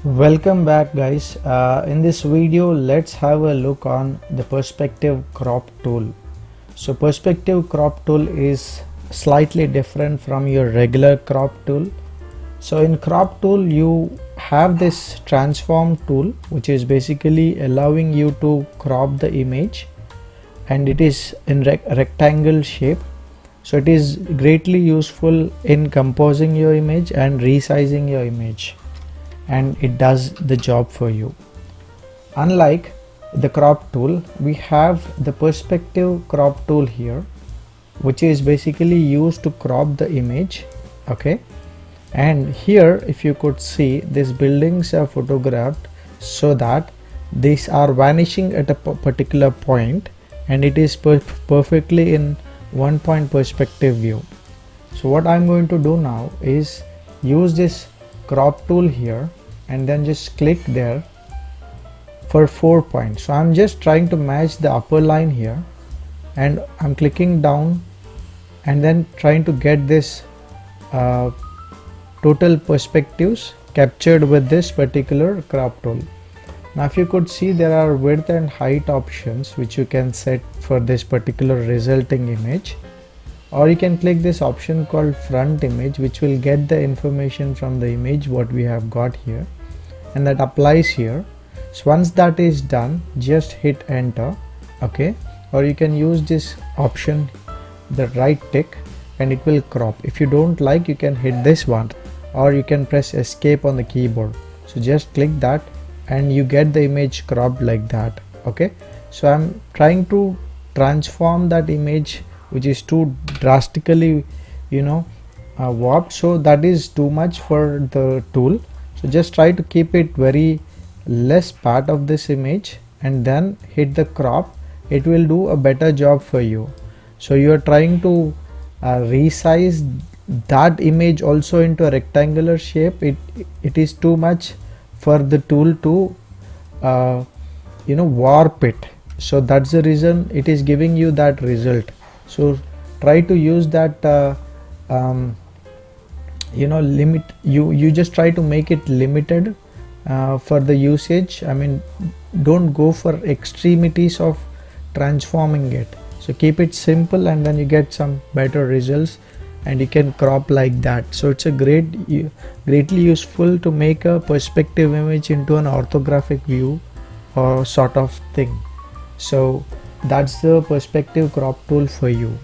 Welcome back guys. In this video let's have a look on the perspective crop tool. So perspective crop tool is slightly different from your regular crop tool. So in crop tool you have this transform tool, which is basically allowing you to crop the image, and it is in rectangle shape. So it is greatly useful in composing your image and resizing your image, and it does the job for you. Unlike the crop tool, we have the perspective crop tool here, which is basically used to crop the image. Okay, and here if you could see, these buildings are photographed so that these are vanishing at a particular point, and it is perfectly in one point perspective view. So what I'm going to do now is use this crop tool here and then just click there for 4 points. So I'm just trying to match the upper line here, and I'm clicking down and then trying to get this total perspectives captured with this particular crop tool. Now if you could see, there are width and height options which you can set for this particular resulting image, or you can click this option called front image, which will get the information from the image what we have got here, and that applies here. So once that is done, just hit enter. Okay, or you can use this option, the right tick, and it will crop. If you don't like, you can hit this one, or you can press escape on the keyboard. So just click that and you get the image cropped like that. Okay, so I'm trying to transform that image which is too drastically warped, so that is too much for the tool. So just try to keep it very less part of this image and then hit the crop. It will do a better job for you. So you are trying to resize that image also into a rectangular shape. It is too much for the tool to warp it. So that's the reason it is giving you that result. So try to use that limit. You just try to make it limited for the usage. I mean, don't go for extremities of transforming it. So keep it simple, and then you get some better results, and you can crop like that. So it's a greatly useful to make a perspective image into an orthographic view or sort of thing. So that's the perspective crop tool for you.